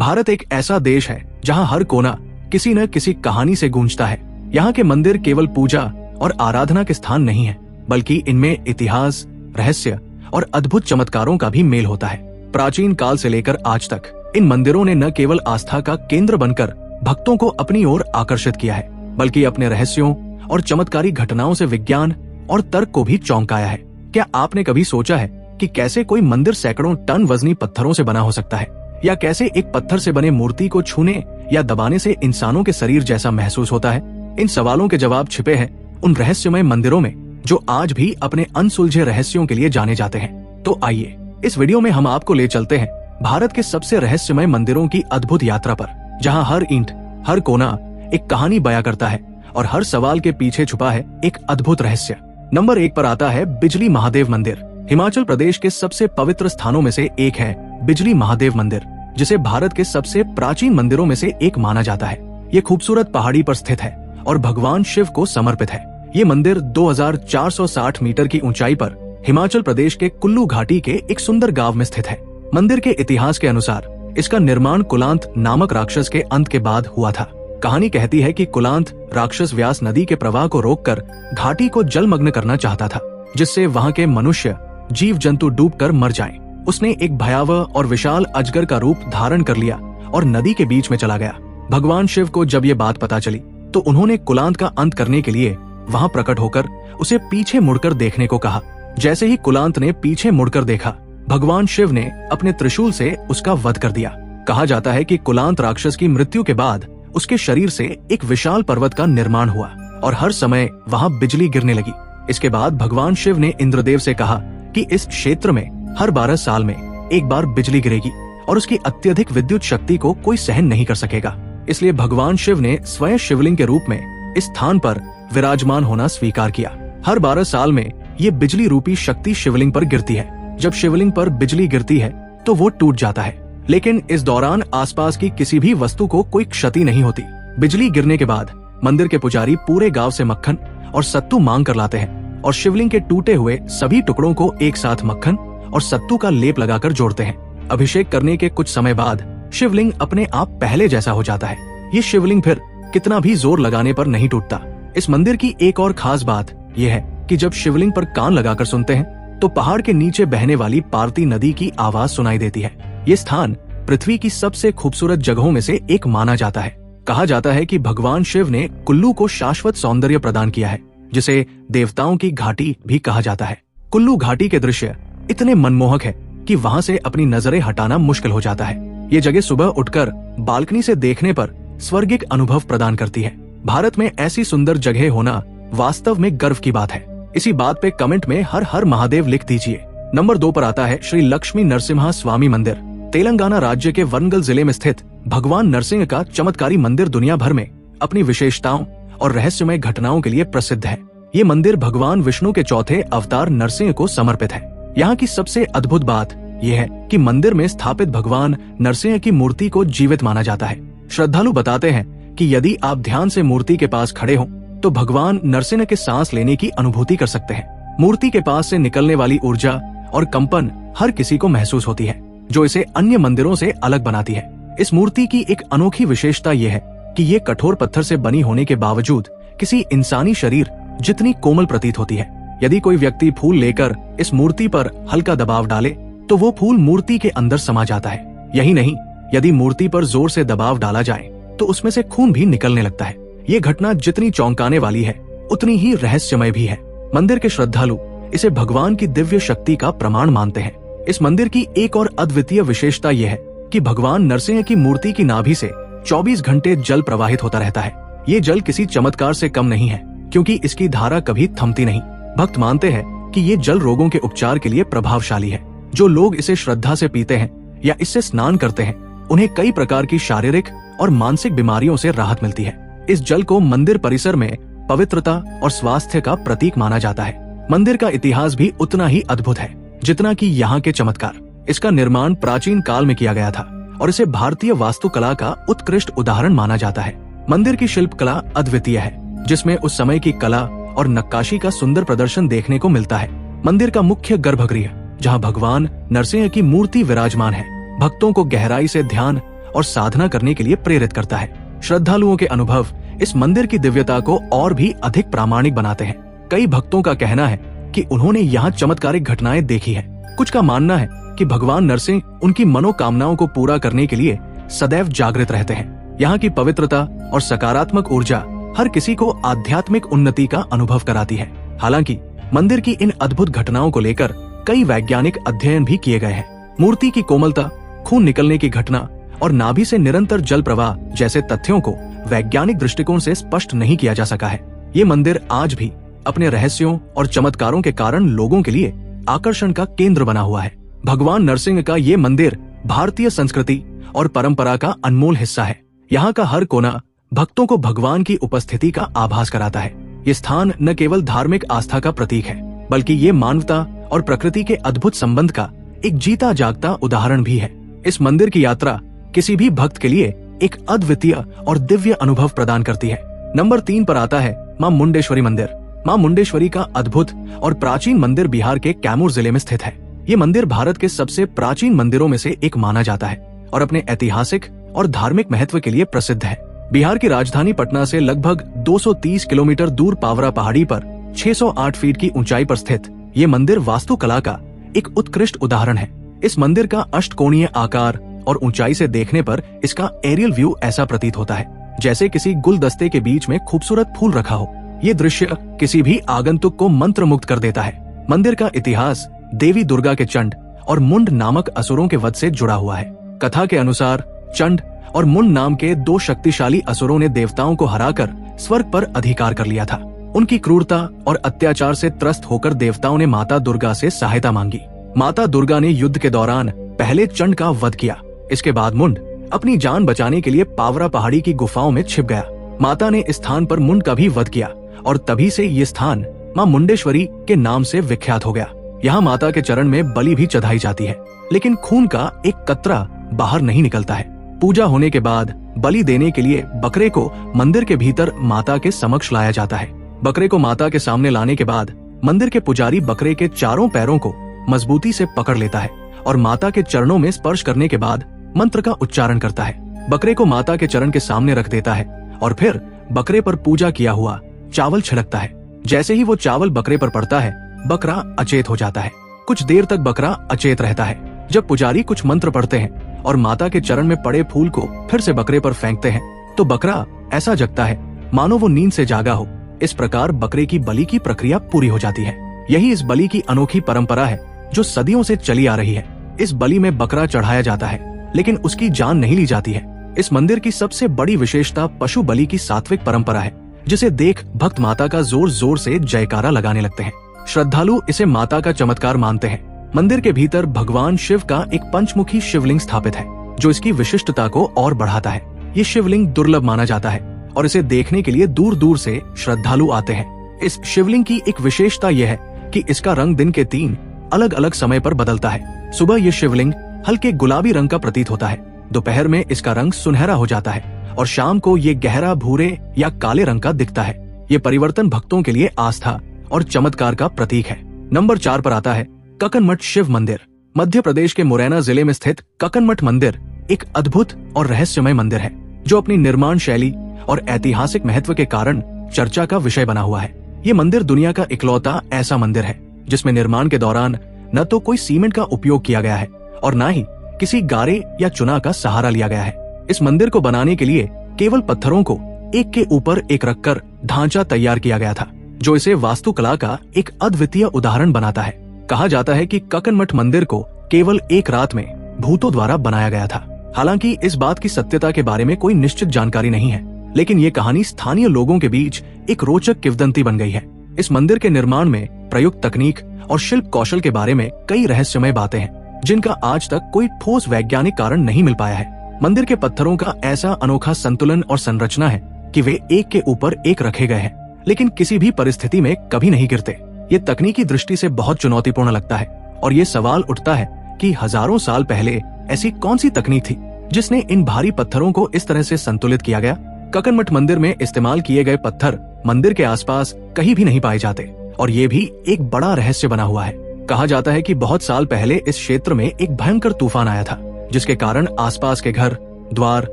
भारत एक ऐसा देश है जहां हर कोना किसी न किसी कहानी से गूंजता है। यहाँ के मंदिर केवल पूजा और आराधना के स्थान नहीं है, बल्कि इनमें इतिहास, रहस्य और अद्भुत चमत्कारों का भी मेल होता है। प्राचीन काल से लेकर आज तक इन मंदिरों ने न केवल आस्था का केंद्र बनकर भक्तों को अपनी ओर आकर्षित किया है, बल्कि अपने रहस्यों और चमत्कारी घटनाओं से विज्ञान और तर्क को भी चौंकाया है। क्या आपने कभी सोचा है कि कैसे कोई मंदिर सैकड़ों टन वजनी पत्थरों से बना हो सकता है, या कैसे एक पत्थर से बने मूर्ति को छूने या दबाने से इंसानों के शरीर जैसा महसूस होता है? इन सवालों के जवाब छिपे हैं उन रहस्यमय मंदिरों में जो आज भी अपने अनसुलझे रहस्यों के लिए जाने जाते हैं। तो आइए इस वीडियो में हम आपको ले चलते हैं भारत के सबसे रहस्यमय मंदिरों की अद्भुत यात्रा पर, जहां हर ईंट, हर कोना एक कहानी बयां करता है और हर सवाल के पीछे छुपा है एक अद्भुत रहस्य। नंबर 1 पर आता है बिजली महादेव मंदिर। हिमाचल प्रदेश के सबसे पवित्र स्थानों में से एक है बिजली महादेव मंदिर, जिसे भारत के सबसे प्राचीन मंदिरों में से एक माना जाता है। ये खूबसूरत पहाड़ी पर स्थित है और भगवान शिव को समर्पित है। ये मंदिर 2460 मीटर की ऊंचाई पर हिमाचल प्रदेश के कुल्लू घाटी के एक सुंदर गांव में स्थित है। मंदिर के इतिहास के अनुसार इसका निर्माण कुलांत नामक राक्षस के अंत के बाद हुआ था। कहानी कहती है कि कुलांत राक्षस व्यास नदी के प्रवाह को रोककर घाटी को जलमग्न करना चाहता था, जिससे वहां के मनुष्य, जीव जंतु डूबकर मर जाएं। उसने एक भयावह और विशाल अजगर का रूप धारण कर लिया और नदी के बीच में चला गया। भगवान शिव को जब ये बात पता चली तो उन्होंने कुलांत का अंत करने के लिए वहां प्रकट होकर उसे पीछे मुड़कर देखने को कहा। जैसे ही कुलांत ने पीछे मुड़कर देखा, भगवान शिव ने अपने त्रिशूल से उसका वध कर दिया। कहा जाता है कि कुलांत राक्षस की मृत्यु के बाद उसके शरीर से एक विशाल पर्वत का निर्माण हुआ और हर समय वहां बिजली गिरने लगी। इसके बाद भगवान शिव ने इंद्रदेव से कहा कि इस क्षेत्र में हर 12 साल में एक बार बिजली गिरेगी और उसकी अत्यधिक विद्युत शक्ति को कोई सहन नहीं कर सकेगा। इसलिए भगवान शिव ने स्वयं शिवलिंग के रूप में इस स्थान पर विराजमान होना स्वीकार किया। हर 12 साल में ये बिजली रूपी शक्ति शिवलिंग पर गिरती है। जब शिवलिंग पर बिजली गिरती है तो वो टूट जाता है, लेकिन इस दौरान आसपास की किसी भी वस्तु को कोई क्षति नहीं होती। बिजली गिरने के बाद मंदिर के पुजारी पूरे गांव से मक्खन और सत्तू मांग कर लाते हैं और शिवलिंग के टूटे हुए सभी टुकड़ों को एक साथ मक्खन और सत्तू का लेप लगाकर जोड़ते हैं। अभिषेक करने के कुछ समय बाद शिवलिंग अपने आप पहले जैसा हो जाता है। ये शिवलिंग फिर कितना भी जोर लगाने पर नहीं टूटता। इस मंदिर की एक और खास बात यह है कि जब शिवलिंग पर कान लगाकर सुनते हैं तो पहाड़ के नीचे बहने वाली पार्ती नदी की आवाज सुनाई देती है। ये स्थान पृथ्वी की सबसे खूबसूरत जगहों में से एक माना जाता है। कहा जाता है कि भगवान शिव ने कुल्लू को शाश्वत सौंदर्य प्रदान किया है, जिसे देवताओं की घाटी भी कहा जाता है। कुल्लू घाटी के दृश्य इतने मनमोहक है कि वहां से अपनी नजरें हटाना मुश्किल हो जाता है। ये जगह सुबह उठकर बालकनी से देखने पर स्वर्गिक अनुभव प्रदान करती है। भारत में ऐसी सुंदर जगह होना वास्तव में गर्व की बात है। इसी बात पे कमेंट में हर हर महादेव लिख दीजिए। नंबर 2 पर आता है श्री लक्ष्मी नरसिम्हा स्वामी मंदिर। तेलंगाना राज्य के वरंगल जिले में स्थित भगवान नरसिंह का चमत्कारी मंदिर दुनिया भर में अपनी विशेषताओं और रहस्यमय घटनाओं के लिए प्रसिद्ध है। ये मंदिर भगवान विष्णु के चौथे अवतार नरसिंह को समर्पित है। यहाँ की सबसे अद्भुत बात यह है कि मंदिर में स्थापित भगवान नरसिंह की मूर्ति को जीवित माना जाता है। श्रद्धालु बताते हैं कि यदि आप ध्यान से मूर्ति के पास खड़े हों तो भगवान नरसिंह के सांस लेने की अनुभूति कर सकते हैं। मूर्ति के पास से निकलने वाली ऊर्जा और कंपन हर किसी को महसूस होती है, जो इसे अन्य मंदिरों से अलग बनाती है। इस मूर्ति की एक अनोखी विशेषता यह है कि ये कठोर पत्थर से बनी होने के बावजूद किसी इंसानी शरीर जितनी कोमल प्रतीत होती है। यदि कोई व्यक्ति फूल लेकर इस मूर्ति पर हल्का दबाव डाले तो वो फूल मूर्ति के अंदर समा जाता है। यही नहीं, यदि मूर्ति पर जोर से दबाव डाला जाए तो उसमें से खून भी निकलने लगता है। ये घटना जितनी चौंकाने वाली है उतनी ही रहस्यमय भी है। मंदिर के श्रद्धालु इसे भगवान की दिव्य शक्ति का प्रमाण मानते हैं। इस मंदिर की एक और अद्वितीय विशेषता यह है कि भगवान नरसिंह की मूर्ति की नाभि से 24 घंटे जल प्रवाहित होता रहता है। ये जल किसी चमत्कार से कम नहीं है, क्योंकि इसकी धारा कभी थमती नहीं। भक्त मानते हैं कि ये जल रोगों के उपचार के लिए प्रभावशाली है। जो लोग इसे श्रद्धा से पीते हैं या इससे स्नान करते हैं, उन्हें कई प्रकार की शारीरिक और मानसिक बीमारियों से राहत मिलती है। इस जल को मंदिर परिसर में पवित्रता और स्वास्थ्य का प्रतीक माना जाता है। मंदिर का इतिहास भी उतना ही अद्भुत है जितना कि यहाँ के चमत्कार। इसका निर्माण प्राचीन काल में किया गया था और इसे भारतीय वास्तुकला का उत्कृष्ट उदाहरण माना जाता है। मंदिर की शिल्प कला अद्वितीय है, जिसमें उस समय की कला और नक्काशी का सुंदर प्रदर्शन देखने को मिलता है। मंदिर का मुख्य गर्भगृह, जहाँ भगवान नरसिंह की मूर्ति विराजमान है, भक्तों को गहराई से ध्यान और साधना करने के लिए प्रेरित करता है। श्रद्धालुओं के अनुभव इस मंदिर की दिव्यता को और भी अधिक प्रामाणिक बनाते हैं। कई भक्तों का कहना है कि उन्होंने यहाँ चमत्कारिक घटनाएं देखी है। कुछ का मानना है कि भगवान नरसिंह उनकी मनोकामनाओं को पूरा करने के लिए सदैव जागृत रहते हैं। यहाँ की पवित्रता और सकारात्मक ऊर्जा हर किसी को आध्यात्मिक उन्नति का अनुभव कराती है। हालांकि मंदिर की इन अद्भुत घटनाओं को लेकर कई वैज्ञानिक अध्ययन भी किए गए हैं। मूर्ति की कोमलता, खून निकलने की घटना और नाभि से निरंतर जल प्रवाह जैसे तथ्यों को वैज्ञानिक दृष्टिकोण से स्पष्ट नहीं किया जा सका है। ये मंदिर आज भी अपने रहस्यों और चमत्कारों के कारण लोगों के लिए आकर्षण का केंद्र बना हुआ है। भगवान नरसिंह का ये मंदिर भारतीय संस्कृति और परंपरा का अनमोल हिस्सा है। यहाँ का हर कोना भक्तों को भगवान की उपस्थिति का आभास कराता है। ये स्थान न केवल धार्मिक आस्था का प्रतीक है, बल्कि ये मानवता और प्रकृति के अद्भुत संबंध का एक जीता जागता उदाहरण भी है। इस मंदिर की यात्रा किसी भी भक्त के लिए एक अद्वितीय और दिव्य अनुभव प्रदान करती है। नंबर 3 पर आता है मां मुंडेश्वरी मंदिर। मां मुंडेश्वरी का अद्भुत और प्राचीन मंदिर बिहार के कैमूर जिले में स्थित है। ये मंदिर भारत के सबसे प्राचीन मंदिरों में से एक माना जाता है और अपने ऐतिहासिक और धार्मिक महत्व के लिए प्रसिद्ध है। बिहार की राजधानी पटना से लगभग 230 किलोमीटर दूर पावरा पहाड़ी पर 608 फीट की ऊंचाई पर स्थित ये मंदिर वास्तुकला का एक उत्कृष्ट उदाहरण है। इस मंदिर का अष्टकोणीय आकार और ऊंचाई से देखने पर इसका एरियल व्यू ऐसा प्रतीत होता है जैसे किसी गुलदस्ते के बीच में खूबसूरत फूल रखा हो। ये दृश्य किसी भी आगंतुक को मंत्रमुग्ध कर देता है। मंदिर का इतिहास देवी दुर्गा के चंड और मुंड नामक असुरों के वध से जुड़ा हुआ है। कथा के अनुसार चंड और मुंड नाम के 2 शक्तिशाली असुरों ने देवताओं को हराकर स्वर्ग पर अधिकार कर लिया था। उनकी क्रूरता और अत्याचार से त्रस्त होकर देवताओं ने माता दुर्गा से सहायता मांगी। माता दुर्गा ने युद्ध के दौरान पहले चंड का वध किया। इसके बाद मुंड अपनी जान बचाने के लिए पावरा पहाड़ी की गुफाओं में छिप गया। माता ने इस स्थान पर मुंड का भी वध किया और तभी से ये स्थान मां मुंडेश्वरी के नाम से विख्यात हो गया। यहाँ माता के चरण में बलि भी चढ़ाई जाती है, लेकिन खून का एक कतरा बाहर नहीं निकलता है। पूजा होने के बाद बलि देने के लिए बकरे को मंदिर के भीतर माता के समक्ष लाया जाता है। बकरे को माता के सामने लाने के बाद मंदिर के पुजारी बकरे के चारों पैरों को मजबूती से पकड़ लेता है और माता के चरणों में स्पर्श करने के बाद मंत्र का उच्चारण करता है। बकरे को माता के चरण के सामने रख देता है और फिर बकरे पर पूजा किया हुआ चावल छिड़कता है। जैसे ही वो चावल बकरे पर पड़ता है, बकरा अचेत हो जाता है। कुछ देर तक बकरा अचेत रहता है। जब पुजारी कुछ मंत्र पढ़ते हैं और माता के चरण में पड़े फूल को फिर से बकरे पर फेंकते हैं, तो बकरा ऐसा जगता है मानो वो नींद से जागा हो। इस प्रकार बकरे की बलि की प्रक्रिया पूरी हो जाती है। यही इस बलि की अनोखी परंपरा है जो सदियों से चली आ रही है। इस बलि में बकरा चढ़ाया जाता है, लेकिन उसकी जान नहीं ली जाती है। इस मंदिर की सबसे बड़ी विशेषता पशु बलि की सात्विक परंपरा है, जिसे देख भक्त माता का जोर जोर से जयकारा लगाने लगते हैं। श्रद्धालु इसे माता का चमत्कार मानते हैं। मंदिर के भीतर भगवान शिव का एक पंचमुखी शिवलिंग स्थापित है, जो इसकी विशिष्टता को और बढ़ाता है। ये शिवलिंग दुर्लभ माना जाता है और इसे देखने के लिए दूर दूर से श्रद्धालु आते हैं। इस शिवलिंग की एक विशेषता यह है कि इसका रंग दिन के 3 अलग अलग समय पर बदलता है। सुबह ये शिवलिंग हल्के गुलाबी रंग का प्रतीत होता है, दोपहर में इसका रंग सुनहरा हो जाता है और शाम को ये गहरा भूरे या काले रंग का दिखता है। ये परिवर्तन भक्तों के लिए आस्था और चमत्कार का प्रतीक है। नंबर 4 पर आता है ककनमठ शिव मंदिर। मध्य प्रदेश के मुरैना जिले में स्थित ककनमठ मंदिर एक अद्भुत और रहस्यमय मंदिर है, जो अपनी निर्माण शैली और ऐतिहासिक महत्व के कारण चर्चा का विषय बना हुआ है। ये मंदिर दुनिया का इकलौता ऐसा मंदिर है जिसमें निर्माण के दौरान न तो कोई सीमेंट का उपयोग किया गया है और न ही किसी गारे या चुना का सहारा लिया गया है। इस मंदिर को बनाने के लिए केवल पत्थरों को एक के ऊपर एक रखकर ढांचा तैयार किया गया था, जो इसे वास्तुकला का एक अद्वितीय उदाहरण बनाता है। कहा जाता है कि ककनमठ मंदिर को केवल एक रात में भूतों द्वारा बनाया गया था। हालांकि इस बात की सत्यता के बारे में कोई निश्चित जानकारी नहीं है, लेकिन ये कहानी स्थानीय लोगों के बीच एक रोचक किंवदंती बन गई है। इस मंदिर के निर्माण में प्रयुक्त तकनीक और शिल्प कौशल के बारे में कई रहस्यमय बातें हैं, जिनका आज तक कोई ठोस वैज्ञानिक कारण नहीं मिल पाया है। मंदिर के पत्थरों का ऐसा अनोखा संतुलन और संरचना है कि वे एक के ऊपर एक रखे गए हैं, लेकिन किसी भी परिस्थिति में कभी नहीं गिरते। ये तकनीकी दृष्टि से बहुत चुनौतीपूर्ण लगता है और ये सवाल उठता है कि हजारों साल पहले ऐसी कौन सी तकनीक थी जिसने इन भारी पत्थरों को इस तरह से संतुलित किया गया। ककनमठ मंदिर में इस्तेमाल किए गए पत्थर मंदिर के आसपास कहीं भी नहीं पाए जाते और ये भी एक बड़ा रहस्य बना हुआ है। कहा जाता है कि बहुत साल पहले इस क्षेत्र में एक भयंकर तूफान आया था, जिसके कारण आसपास के घर, द्वार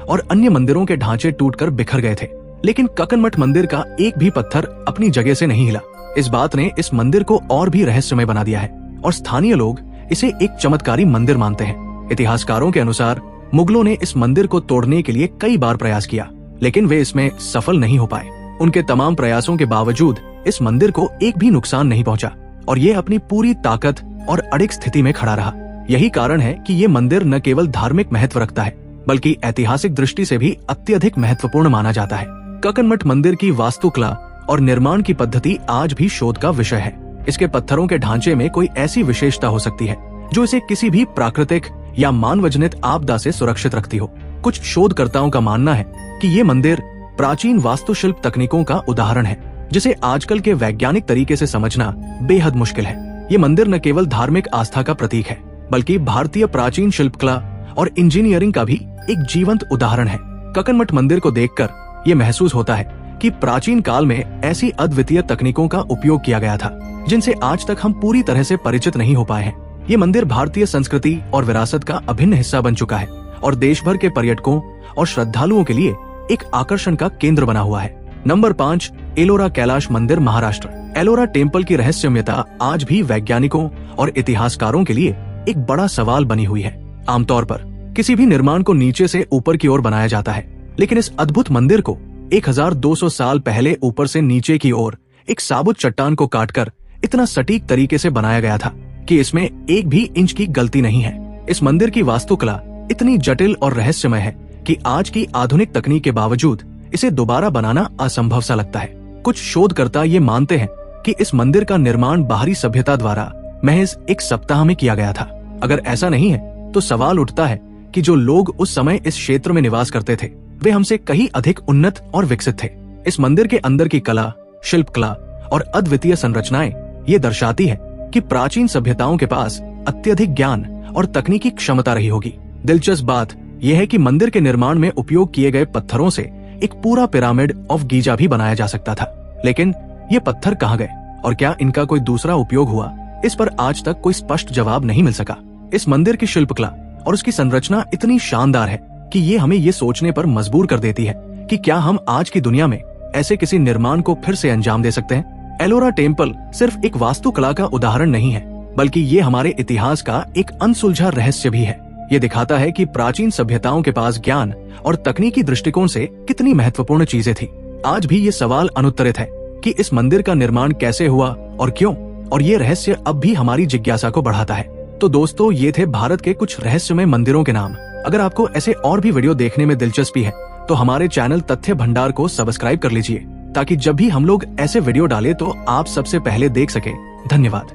और अन्य मंदिरों के ढांचे टूटकर बिखर गए थे, लेकिन ककनमठ मंदिर का एक भी पत्थर अपनी जगह से नहीं हिला। इस बात ने इस मंदिर को और भी रहस्यमय बना दिया है और स्थानीय लोग इसे एक चमत्कारी मंदिर मानते हैं। इतिहासकारों के अनुसार मुगलों ने इस मंदिर को तोड़ने के लिए कई बार प्रयास किया, लेकिन वे इसमें सफल नहीं हो पाए। उनके तमाम प्रयासों के बावजूद इस मंदिर को एक भी नुकसान नहीं पहुंचा और ये अपनी पूरी ताकत और अडिग स्थिति में खड़ा रहा। यही कारण है कि ये मंदिर न केवल धार्मिक महत्व रखता है, बल्कि ऐतिहासिक दृष्टि से भी अत्यधिक महत्वपूर्ण माना जाता है। ककनमठ मंदिर की वास्तुकला और निर्माण की पद्धति आज भी शोध का विषय है। इसके पत्थरों के ढांचे में कोई ऐसी विशेषता हो सकती है जो इसे किसी भी प्राकृतिक या मानवजनित आपदा से सुरक्षित रखती हो। कुछ शोधकर्ताओं का मानना है कि ये मंदिर प्राचीन वास्तुशिल्प तकनीकों का उदाहरण है, जिसे आजकल के वैज्ञानिक तरीके से समझना बेहद मुश्किल है। ये मंदिर न केवल धार्मिक आस्था का प्रतीक है, बल्कि भारतीय प्राचीन शिल्पकला और इंजीनियरिंग का भी एक जीवंत उदाहरण है। ककनमठ मंदिर को देखकर ये महसूस होता है कि प्राचीन काल में ऐसी अद्वितीय तकनीकों का उपयोग किया गया था जिनसे आज तक हम पूरी तरह से परिचित नहीं हो पाए हैं। ये मंदिर भारतीय संस्कृति और विरासत का अभिन्न हिस्सा बन चुका है और देश भर के पर्यटकों और श्रद्धालुओं के लिए एक आकर्षण का केंद्र बना हुआ है। नंबर 5, एलोरा कैलाश मंदिर, महाराष्ट्र। एलोरा टेम्पल की रहस्यमयता आज भी वैज्ञानिकों और इतिहासकारों के लिए एक बड़ा सवाल बनी हुई है। आमतौर पर किसी भी निर्माण को नीचे से ऊपर की ओर बनाया जाता है, लेकिन इस अद्भुत मंदिर को 1200 साल पहले ऊपर से नीचे की ओर एक साबुत चट्टान को काटकर इतना सटीक तरीके से बनाया गया था कि इसमें एक भी इंच की गलती नहीं है। इस मंदिर की वास्तुकला इतनी जटिल और रहस्यमय है कि आज की आधुनिक तकनीक के बावजूद इसे दोबारा बनाना असंभव सा लगता है। कुछ शोधकर्ता ये मानते हैं कि इस मंदिर का निर्माण बाहरी सभ्यता द्वारा महज एक सप्ताह में किया गया था। अगर ऐसा नहीं है तो सवाल उठता है कि जो लोग उस समय इस क्षेत्र में निवास करते थे वे हमसे कहीं अधिक उन्नत और विकसित थे। इस मंदिर के अंदर की कला, शिल्पकला और अद्वितीय संरचनाएं ये दर्शाती है कि प्राचीन सभ्यताओं के पास अत्यधिक ज्ञान और तकनीकी क्षमता रही होगी। दिलचस्प बात यह है कि मंदिर के निर्माण में उपयोग किए गए पत्थरों से एक पूरा पिरामिड ऑफ गीजा भी बनाया जा सकता था, लेकिन ये पत्थर कहाँ गए और क्या इनका कोई दूसरा उपयोग हुआ, इस पर आज तक कोई स्पष्ट जवाब नहीं मिल सका। इस मंदिर की शिल्पकला और उसकी संरचना इतनी शानदार है कि ये हमें ये सोचने पर मजबूर कर देती है कि क्या हम आज की दुनिया में ऐसे किसी निर्माण को फिर से अंजाम दे सकते हैं। एलोरा टेम्पल सिर्फ एक वास्तुकला का उदाहरण नहीं है, बल्कि ये हमारे इतिहास का एक अनसुलझा रहस्य भी है। ये दिखाता है कि प्राचीन सभ्यताओं के पास ज्ञान और तकनीकी दृष्टिकोण से कितनी महत्वपूर्ण चीजें थी। आज भी ये सवाल अनुत्तरित है कि इस मंदिर का निर्माण कैसे हुआ और क्यों, और ये रहस्य अब भी हमारी जिज्ञासा को बढ़ाता है। तो दोस्तों, ये थे भारत के कुछ रहस्यमय मंदिरों के नाम। अगर आपको ऐसे और भी वीडियो देखने में दिलचस्पी है तो हमारे चैनल तथ्य भंडार को सब्सक्राइब कर लीजिए, ताकि जब भी हम लोग ऐसे वीडियो डालें तो आप सबसे पहले देख सके। धन्यवाद।